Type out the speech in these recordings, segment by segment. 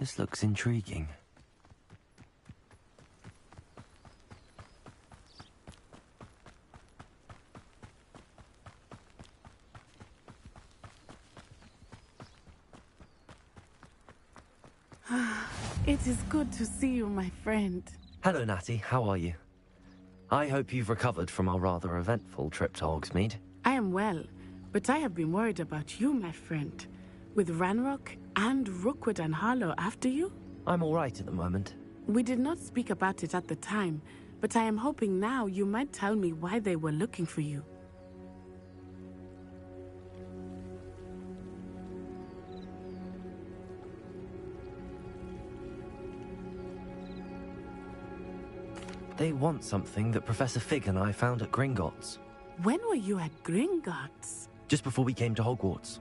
This looks intriguing. It is good to see you, my friend. Hello, Natty. How are you? I hope you've recovered from our rather eventful trip to Hogsmeade. I am well, but I have been worried about you, my friend. With Ranrock and Rookwood and Harlow after you? I'm all right at the moment. We did not speak about it at the time, but I am hoping now you might tell me why they were looking for you. They want something that Professor Fig and I found at Gringotts. When were you at Gringotts? Just before we came to Hogwarts.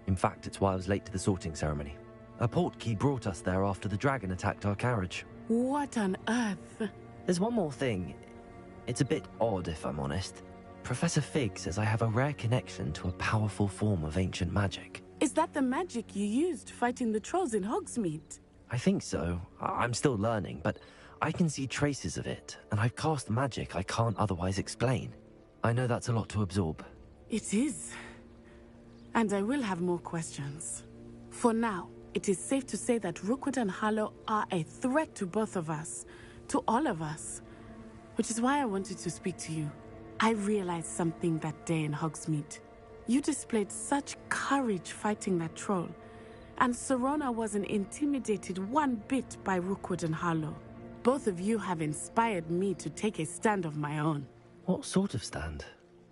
In fact, it's why I was late to the sorting ceremony. A portkey brought us there after the dragon attacked our carriage. What on earth? There's one more thing. It's a bit odd, if I'm honest. Professor Fig says I have a rare connection to a powerful form of ancient magic. Is that the magic you used fighting the trolls in Hogsmeade? I think so. I'm still learning, but I can see traces of it, and I've cast magic I can't otherwise explain. I know that's a lot to absorb. It is. And I will have more questions. For now, it is safe to say that Rookwood and Harlow are a threat to both of us, to all of us. Which is why I wanted to speak to you. I realized something that day in Hogsmeade. You displayed such courage fighting that troll, and Serona wasn't intimidated one bit by Rookwood and Harlow. Both of you have inspired me to take a stand of my own. What sort of stand?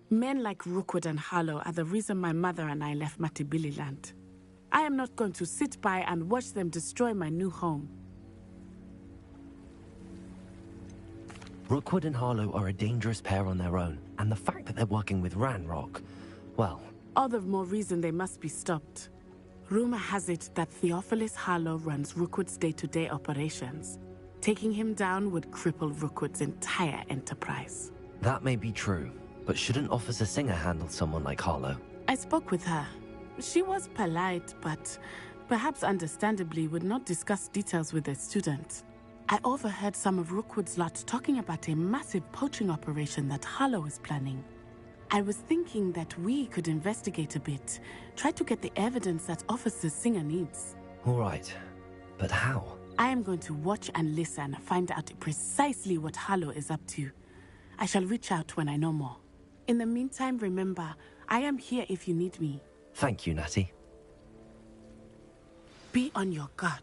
Men like Rookwood and Harlow are the reason my mother and I left Matabeleland. I am not going to sit by and watch them destroy my new home. Rookwood and Harlow are a dangerous pair on their own, and the fact that they're working with Ranrock, well... All the more reason they must be stopped. Rumor has it that Theophilus Harlow runs Rookwood's day-to-day operations. Taking him down would cripple Rookwood's entire enterprise. That may be true, but shouldn't Officer Singer handle someone like Harlow? I spoke with her. She was polite, but perhaps understandably would not discuss details with a student. I overheard some of Rookwood's lot talking about a massive poaching operation that Harlow is planning. I was thinking that we could investigate a bit, try to get the evidence that Officer Singer needs. All right, but how? I am going to watch and listen, find out precisely what Harlow is up to. I shall reach out when I know more. In the meantime, remember, I am here if you need me. Thank you, Natty. Be on your guard.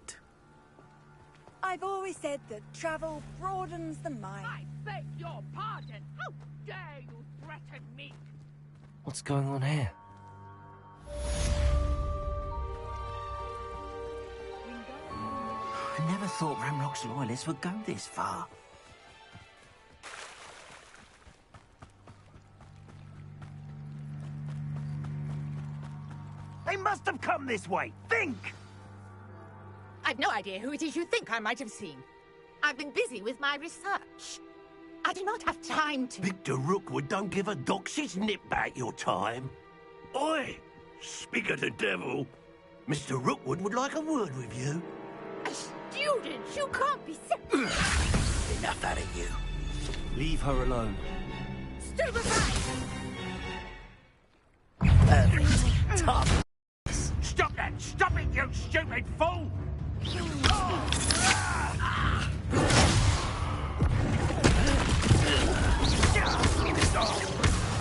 I've always said that travel broadens the mind. I beg your pardon. How dare you threaten me? What's going on here? I never thought Ramrock's loyalists would go this far. They must have come this way. Think! I've no idea who it is you think I might have seen. I've been busy with my research. I do not have time to... Victor Rookwood don't give a dock. She's nipped back your time. Oi! Speak of the devil. Mr. Rookwood would like a word with you. A student? You can't be so... Enough out of you. Leave her alone. Stand aside! Tough. Stop that! Stop it, you stupid fool!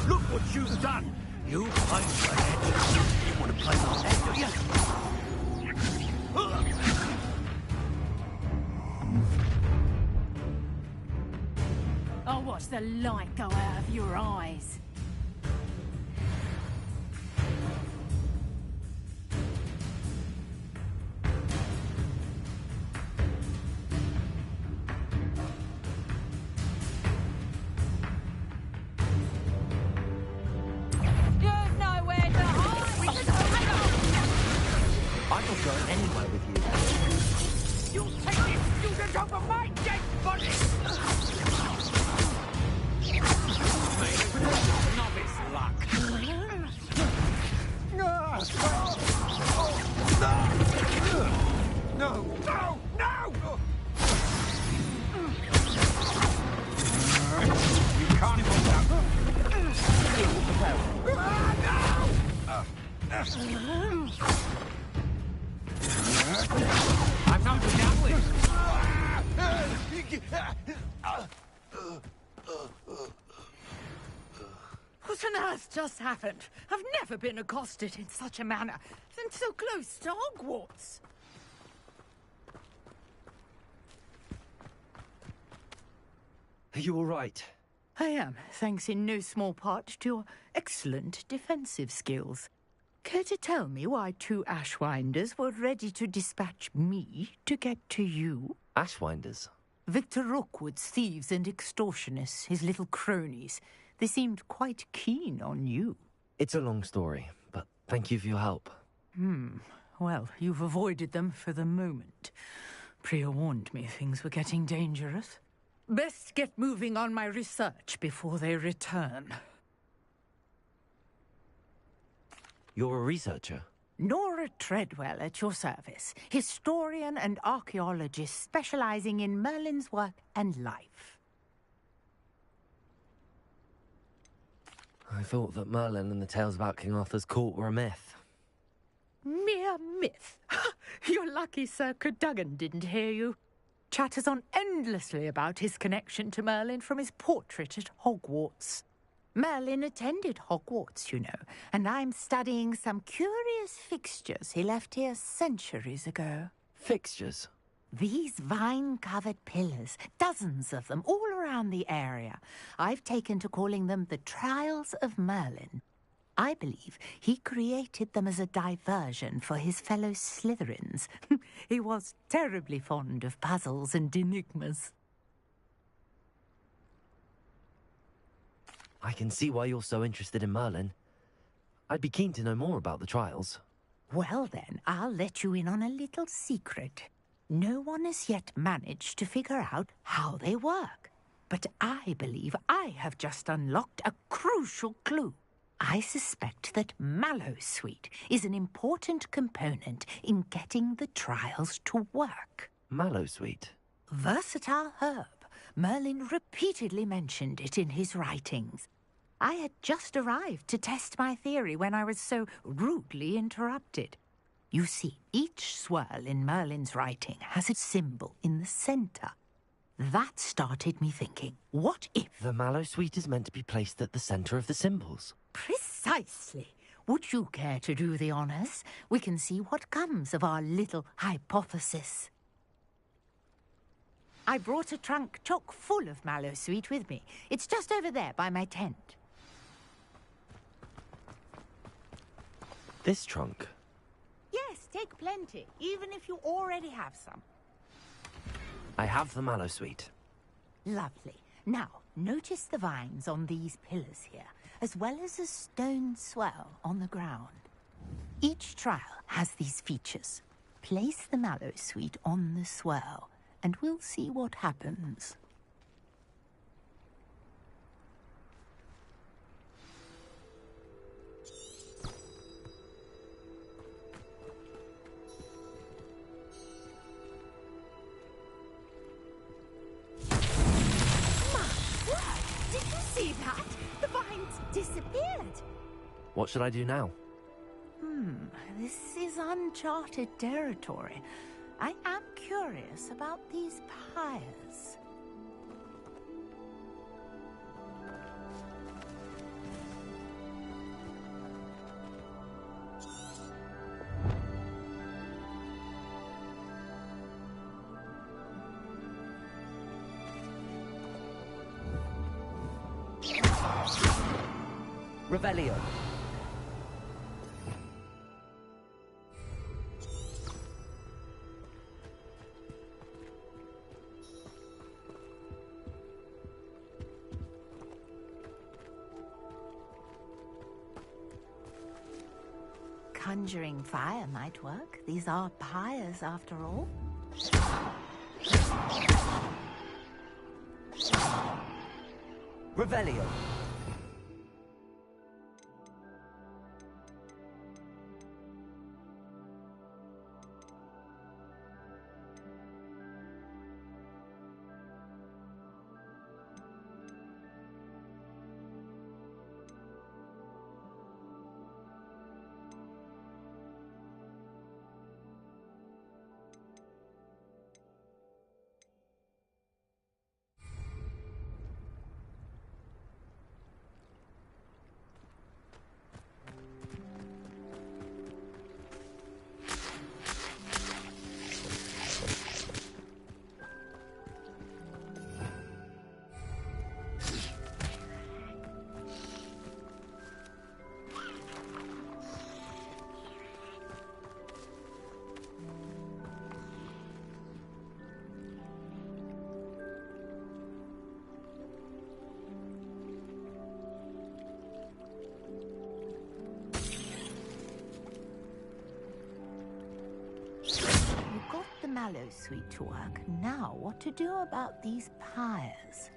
Look what you've done! You play for head. You want to play like that, do you? I'll watch the light go out of your eyes. You've nowhere to hide! I'm not going anywhere with you. You take this student over my dead body! Novice luck. No! No! No! You can't even I'm not done with. What on earth just happened? I've never been accosted in such a manner, and so close to Hogwarts. Are you all right? I am, thanks in no small part to your excellent defensive skills. Care to tell me why two Ashwinders were ready to dispatch me to get to you? Ashwinders? Victor Rookwood's thieves and extortionists, his little cronies. They seemed quite keen on you. It's a long story, but thank you for your help. Well, you've avoided them for the moment. Priya warned me things were getting dangerous. Best get moving on my research before they return. You're a researcher? Nora Treadwell at your service, historian and archaeologist specializing in Merlin's work and life. I thought that Merlin and the tales about King Arthur's court were a myth. Mere myth. You're lucky Sir Cadogan didn't hear you. Chatters on endlessly about his connection to Merlin from his portrait at Hogwarts. Merlin attended Hogwarts, you know, and I'm studying some curious fixtures he left here centuries ago. Fixtures? These vine-covered pillars, dozens of them, all around the area. I've taken to calling them the Trials of Merlin. I believe he created them as a diversion for his fellow Slytherins. He was terribly fond of puzzles and enigmas. I can see why you're so interested in Merlin. I'd be keen to know more about the trials. Well then, I'll let you in on a little secret. No one has yet managed to figure out how they work. But I believe I have just unlocked a crucial clue. I suspect that Mallowsweet is an important component in getting the trials to work. Mallowsweet? Versatile herb. Merlin repeatedly mentioned it in his writings. I had just arrived to test my theory when I was so rudely interrupted. You see, each swirl in Merlin's writing has a symbol in the center. That started me thinking, what if? The mallow sweet is meant to be placed at the center of the symbols. Precisely. Would you care to do the honors? We can see what comes of our little hypothesis. I brought a trunk chock full of mallow sweet with me. It's just over there by my tent. This trunk? Yes, take plenty, even if you already have some. I have the mallow sweet. Lovely. Now, notice the vines on these pillars here, as well as a stone swell on the ground. Each trial has these features. Place the mallow sweet on the swell, and we'll see what happens. Did you see that? The vines disappeared. What should I do now? This is uncharted territory. I am curious about these pyres. Revelio. Conjuring fire might work. These are pyres, after all. Revelio. Mallow sweet to work. Now, what to do about these pyres?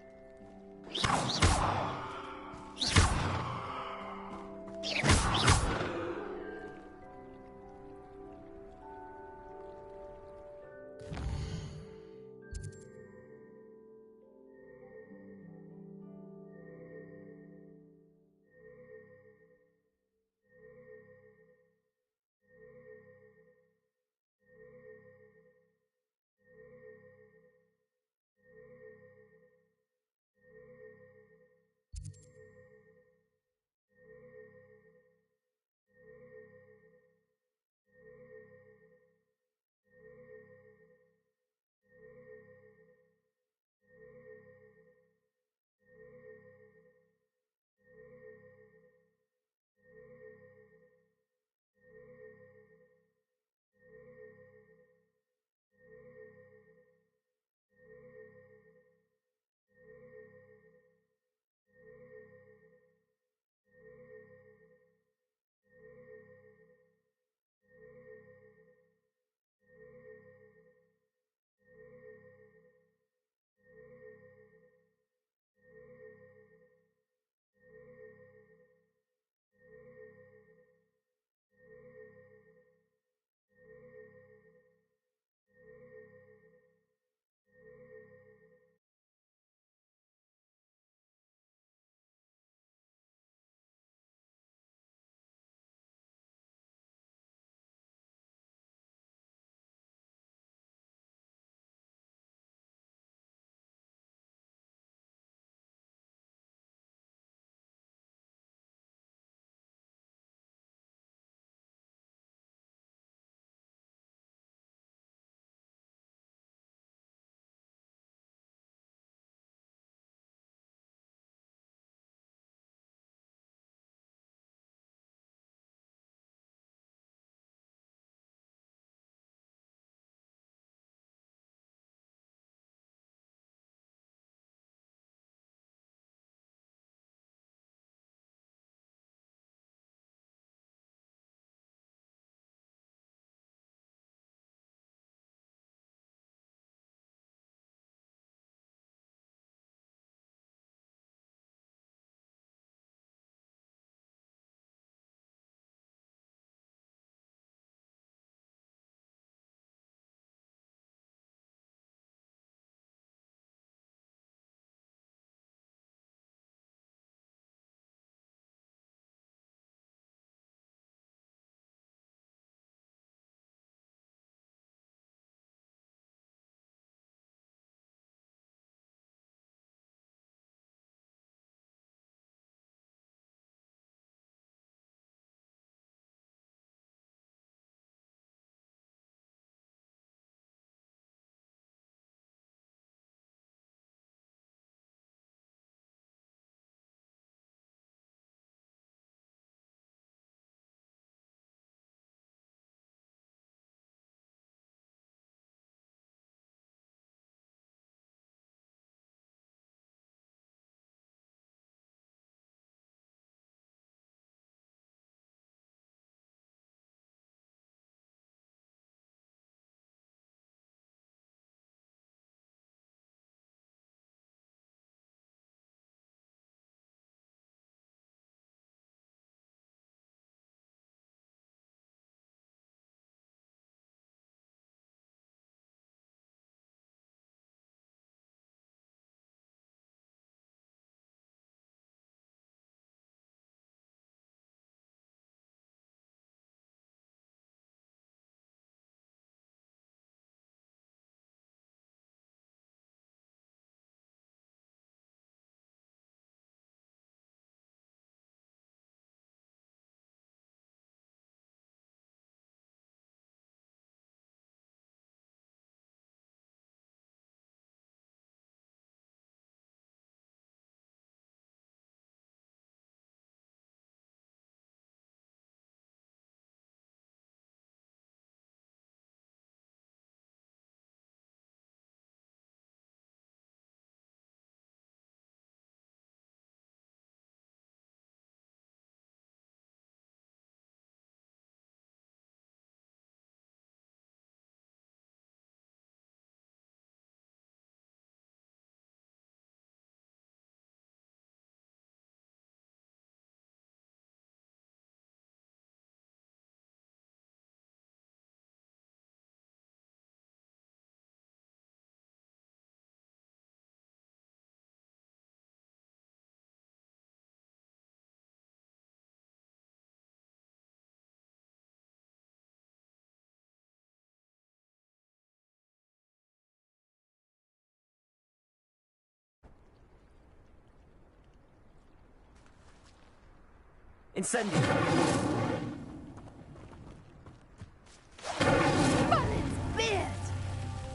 Incendio! Merlin's beard!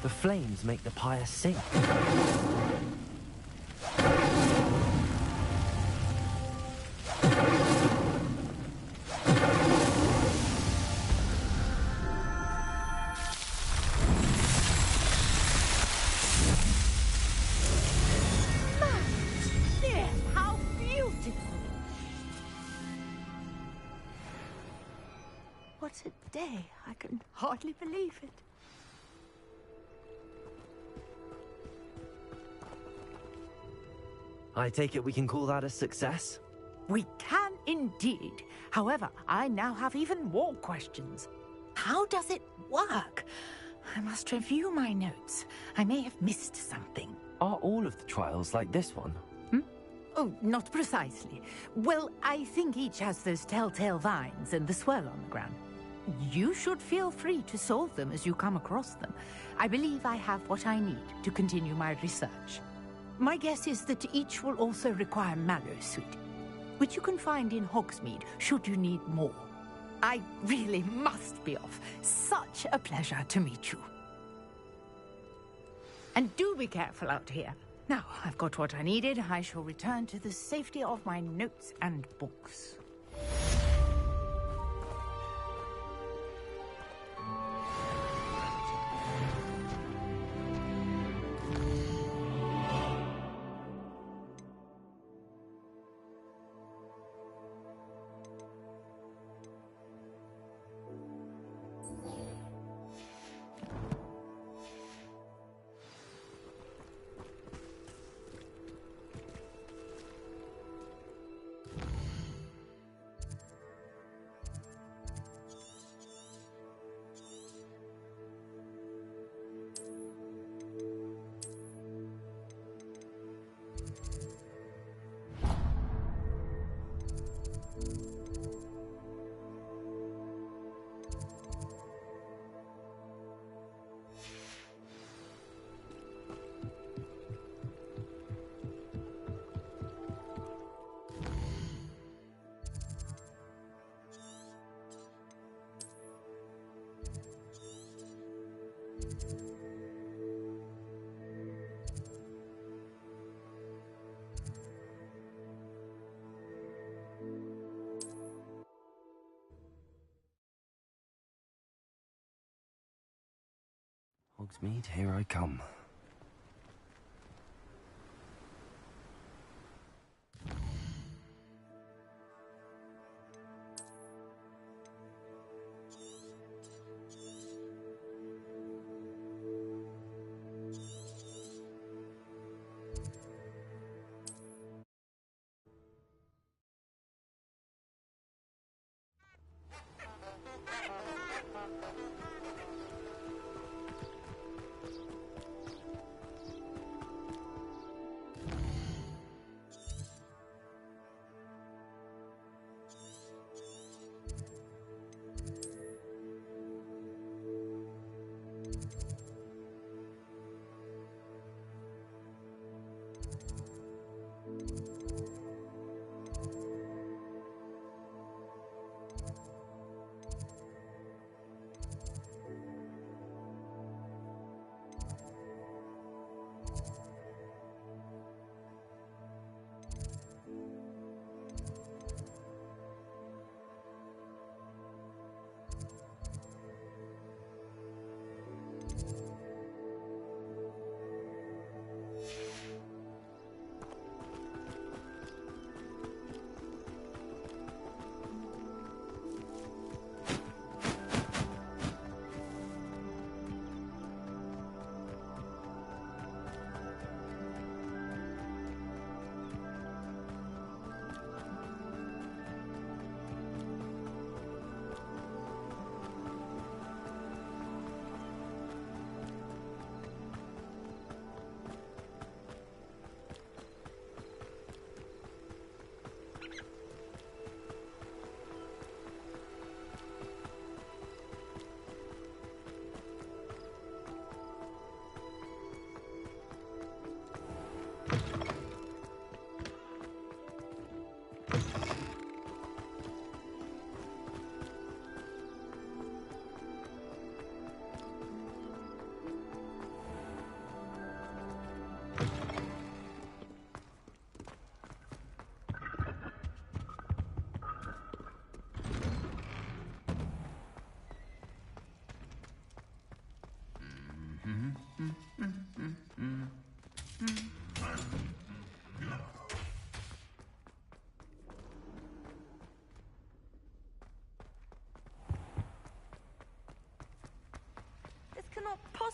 The flames make the pyre sink. How beautiful! What a day. I can hardly believe it. I take it we can call that a success? We can indeed. However, I now have even more questions. How does it work? I must review my notes. I may have missed something. Are all of the trials like this one? Oh, not precisely. Well, I think each has those telltale vines and the swirl on the ground. You should feel free to solve them as you come across them. I believe I have what I need to continue my research. My guess is that each will also require mallow sweet, which you can find in Hogsmeade should you need more. I really must be off. Such a pleasure to meet you. And do be careful out here. Now, I've got what I needed. I shall return to the safety of my notes and books. Hogsmeade, here I come.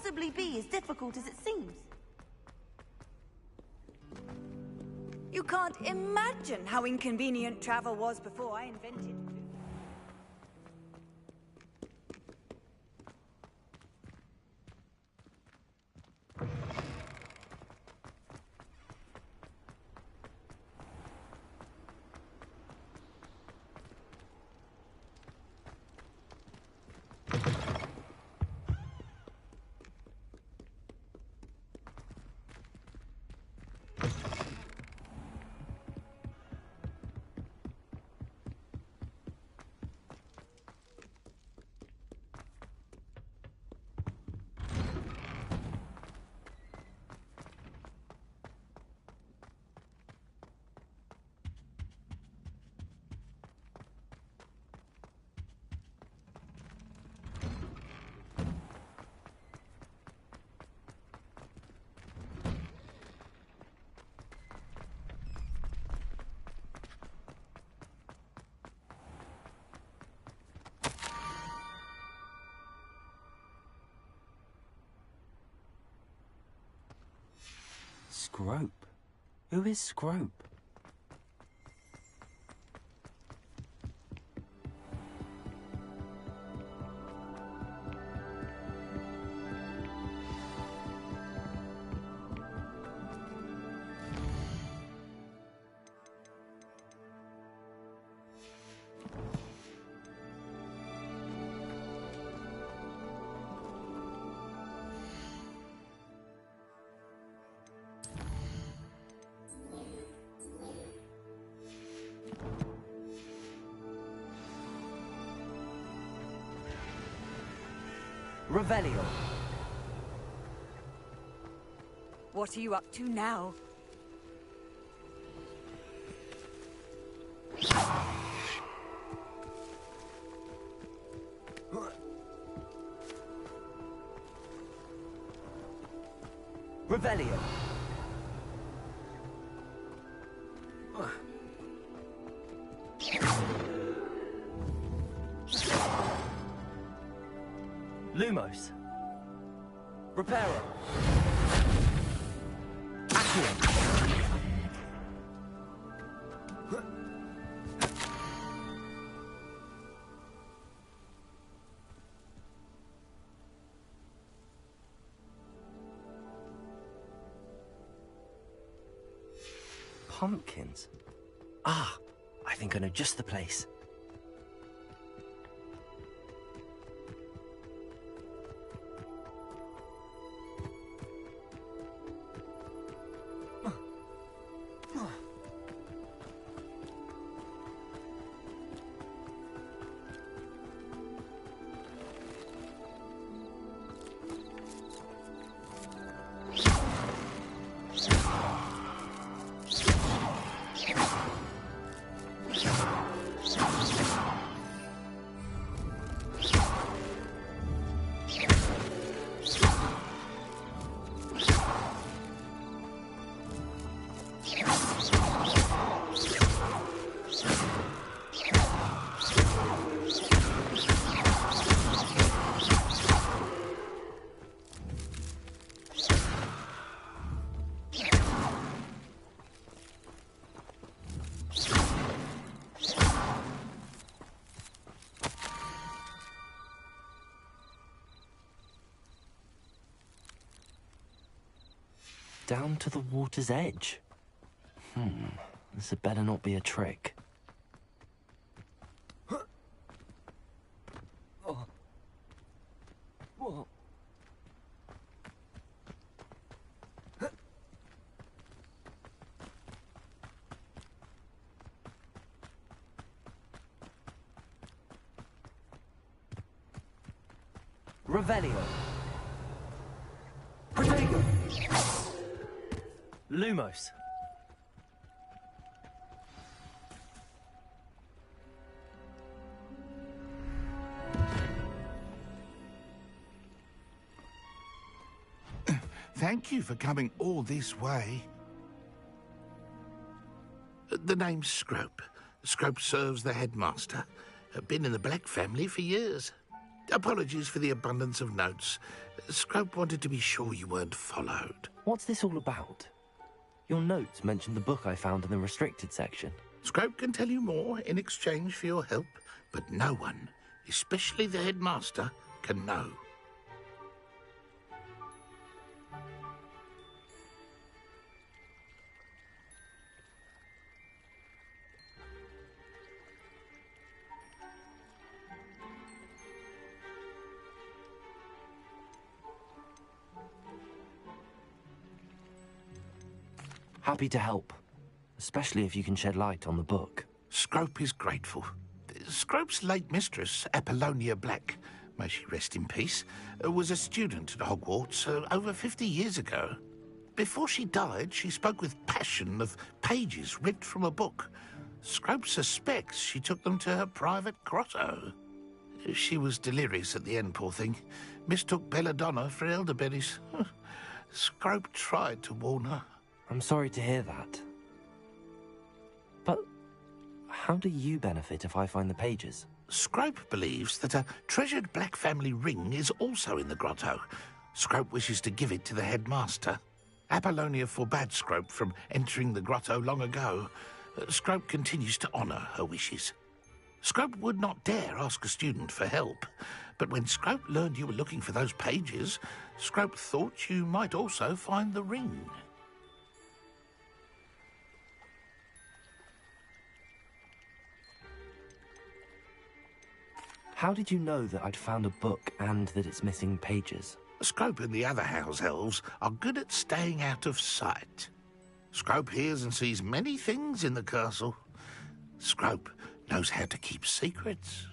possibly be as difficult as it seems. You can't imagine how inconvenient travel was before I invented food. Scrope? Who is Scrope? Revelio. What are you up to now? Revelio. Lumos. Reparo. Accio. Pumpkins? Ah, I think I know just the place. Down to the water's edge. This had better not be a trick. Oh. Whoa. Revelio. Protego. Lumos. Thank you for coming all this way. The name's Scrope. Scrope serves the headmaster. Been in the Black family for years. Apologies for the abundance of notes. Scrope wanted to be sure you weren't followed. What's this all about? Your notes mentioned the book I found in the restricted section. Scrope can tell you more in exchange for your help, but no one, especially the headmaster, can know. Happy to help, especially if you can shed light on the book. Scrope is grateful. Scrope's late mistress, Apollonia Black, may she rest in peace, was a student at Hogwarts over 50 years ago. Before she died, she spoke with passion of pages ripped from a book. Scrope suspects she took them to her private grotto. She was delirious at the end, poor thing. Mistook belladonna for elderberries. Scrope tried to warn her. I'm sorry to hear that. But how do you benefit if I find the pages? Scrope believes that a treasured Black family ring is also in the grotto. Scrope wishes to give it to the headmaster. Apollonia forbade Scrope from entering the grotto long ago. Scrope continues to honour her wishes. Scrope would not dare ask a student for help, but when Scrope learned you were looking for those pages, Scrope thought you might also find the ring. How did you know that I'd found a book and that it's missing pages? Scrope and the other house elves are good at staying out of sight. Scrope hears and sees many things in the castle. Scrope knows how to keep secrets.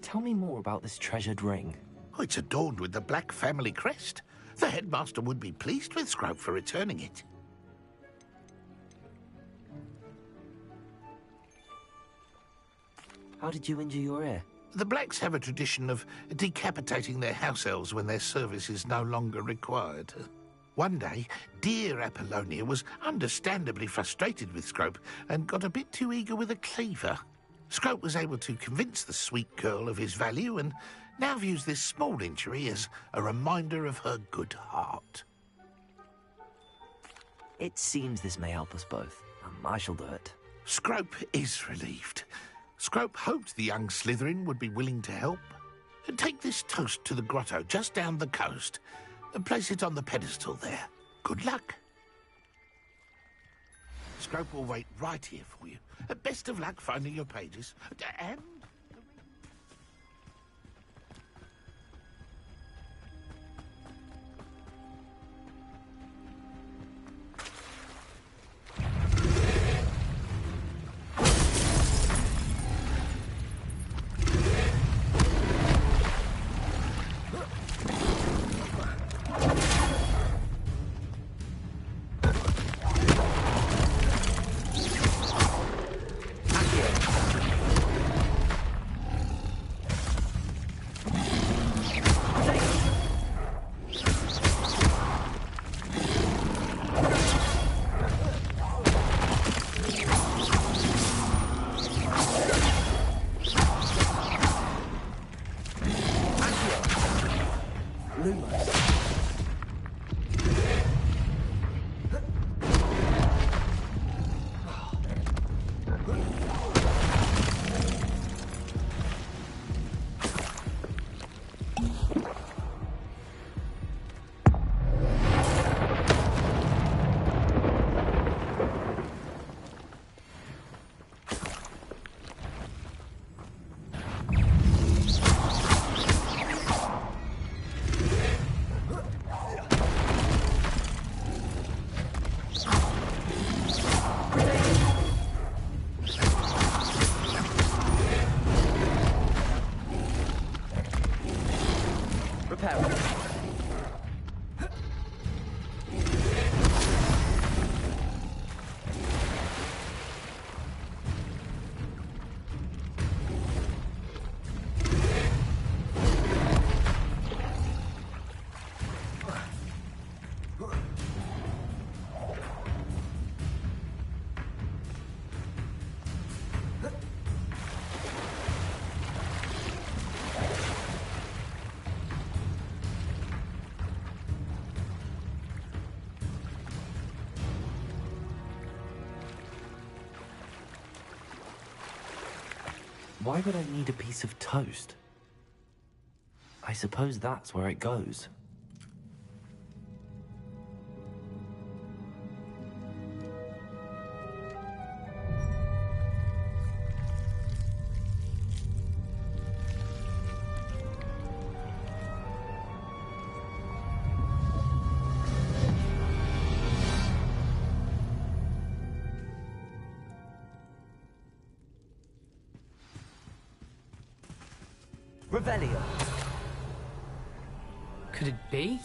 Tell me more about this treasured ring. Oh, it's adorned with the Black family crest. The headmaster would be pleased with Scrope for returning it. How did you injure your ear? The Blacks have a tradition of decapitating their house elves when their service is no longer required. One day, dear Apollonia was understandably frustrated with Scrope and got a bit too eager with a cleaver. Scrope was able to convince the sweet girl of his value and now views this small injury as a reminder of her good heart. It seems this may help us both. I shall do it. Scrope is relieved. Scrope hoped the young Slytherin would be willing to help. Take this toast to the grotto just down the coast and place it on the pedestal there. Good luck. Scrope will wait right here for you. Best of luck finding your pages. And... Why would I need a piece of toast? I suppose that's where it goes. Revelio. Could it be?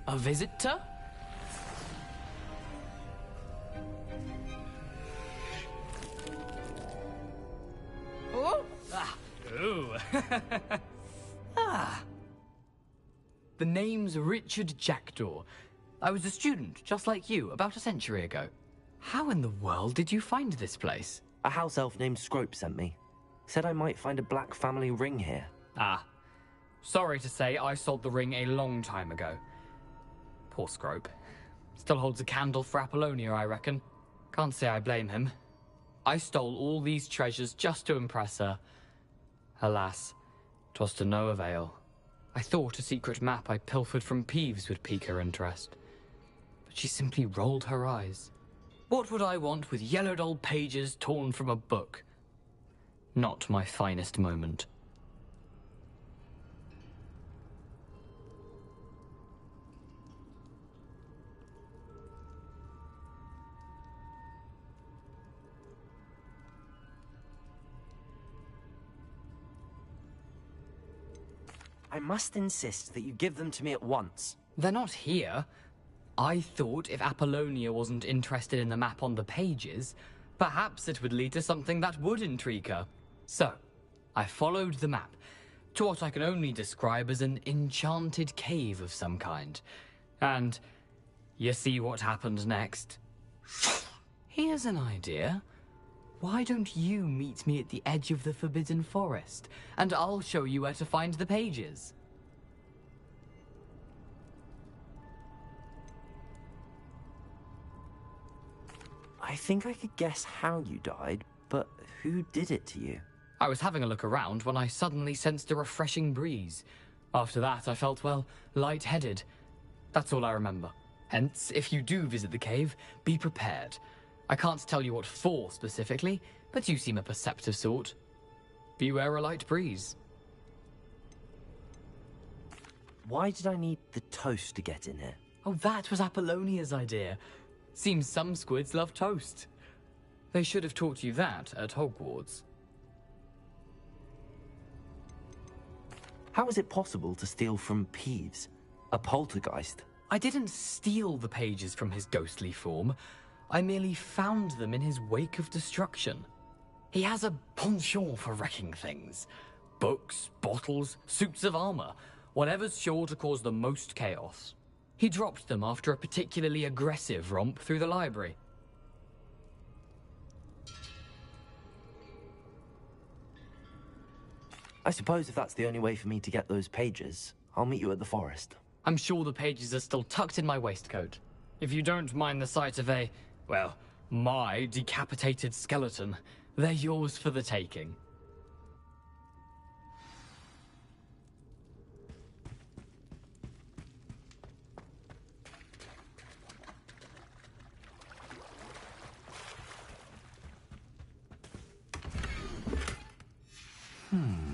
A visitor? Oh! Ah. Ooh. Ah. The name's Richard Jackdaw. I was a student, just like you, about a century ago. How in the world did you find this place? A house elf named Scrope sent me. Said I might find a black family ring here. Ah. Sorry to say, I sold the ring a long time ago. Poor Scrope. Still holds a candle for Apollonia, I reckon. Can't say I blame him. I stole all these treasures just to impress her. Alas, 'twas to no avail. I thought a secret map I pilfered from Peeves would pique her interest. But she simply rolled her eyes. What would I want with yellowed old pages torn from a book? Not my finest moment. I must insist that you give them to me at once. They're not here. I thought if Apollonia wasn't interested in the map on the pages, perhaps it would lead to something that would intrigue her. So, I followed the map to what I can only describe as an enchanted cave of some kind. And you see what happened next? Here's an idea. Why don't you meet me at the edge of the Forbidden Forest, and I'll show you where to find the pages? I think I could guess how you died, but who did it to you? I was having a look around when I suddenly sensed a refreshing breeze. After that, I felt, well, lightheaded. That's all I remember. Hence, if you do visit the cave, be prepared. I can't tell you what for specifically, but you seem a perceptive sort. Beware a light breeze. Why did I need the toast to get in here? Oh, that was Apollonia's idea. Seems some squids love toast. They should have taught you that at Hogwarts. How is it possible to steal from Peeves, a poltergeist? I didn't steal the pages from his ghostly form. I merely found them in his wake of destruction. He has a penchant for wrecking things. Books, bottles, suits of armor, whatever's sure to cause the most chaos. He dropped them after a particularly aggressive romp through the library. I suppose if that's the only way for me to get those pages, I'll meet you at the forest. I'm sure the pages are still tucked in my waistcoat. If you don't mind the sight of a, well, my decapitated skeleton, they're yours for the taking.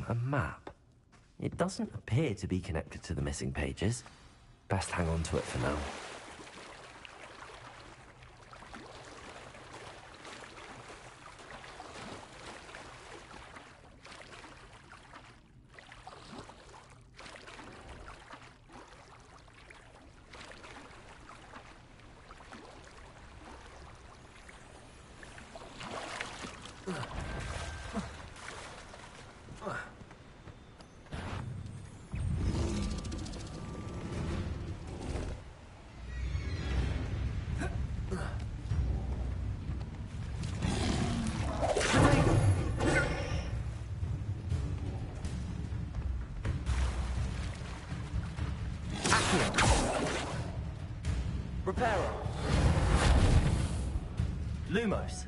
A map. It doesn't appear to be connected to the missing pages. Best hang on to it for now. Reparo. Lumos.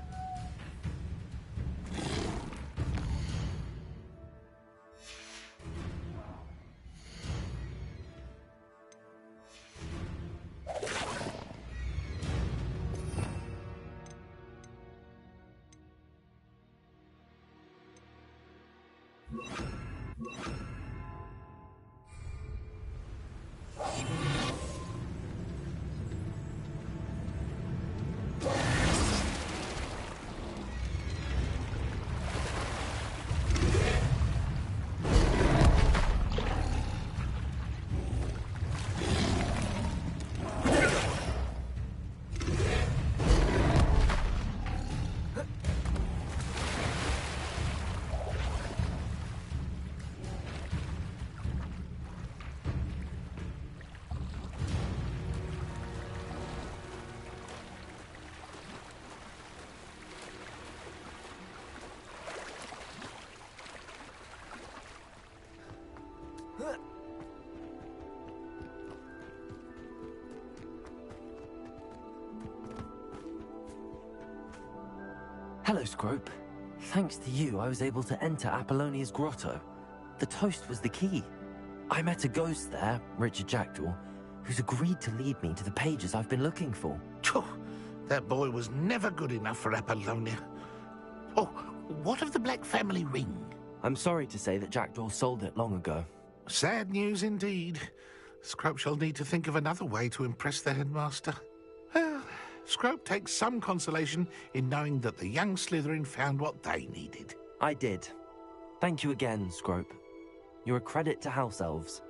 Hello, Scrope. Thanks to you, I was able to enter Apollonia's grotto. The toast was the key. I met a ghost there, Richard Jackdaw, who's agreed to lead me to the pages I've been looking for. Phew, that boy was never good enough for Apollonia. Oh, what of the Black family ring? I'm sorry to say that Jackdaw sold it long ago. Sad news indeed. Scrope shall need to think of another way to impress the headmaster. Well, Scrope takes some consolation in knowing that the young Slytherin found what they needed. I did. Thank you again, Scrope. You're a credit to House Elves.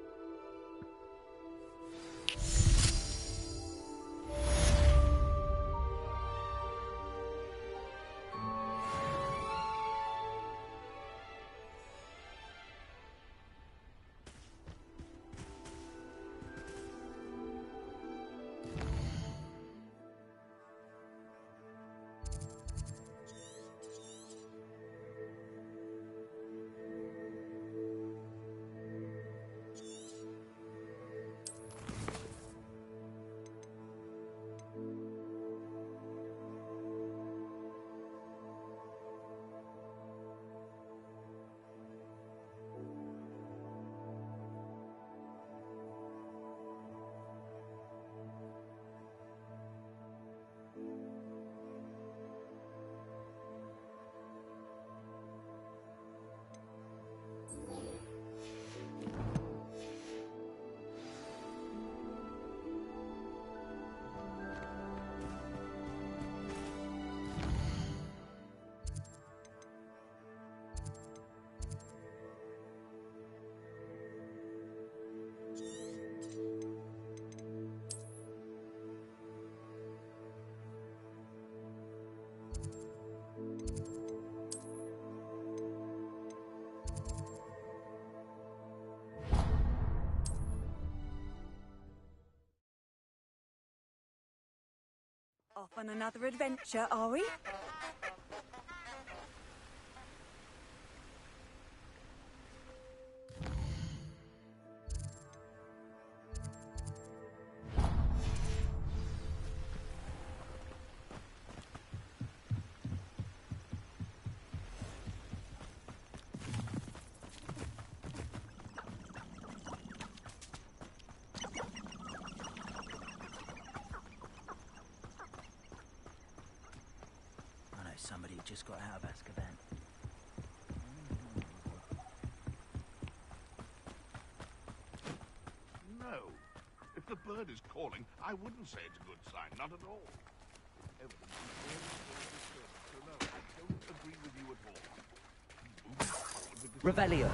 Off on another adventure, are we? Somebody just got out of Azkaban. No. If the bird is calling, I wouldn't say it's a good sign, not at all. Evidence is very disturbing, so no, I don't agree with you at all. Revelio.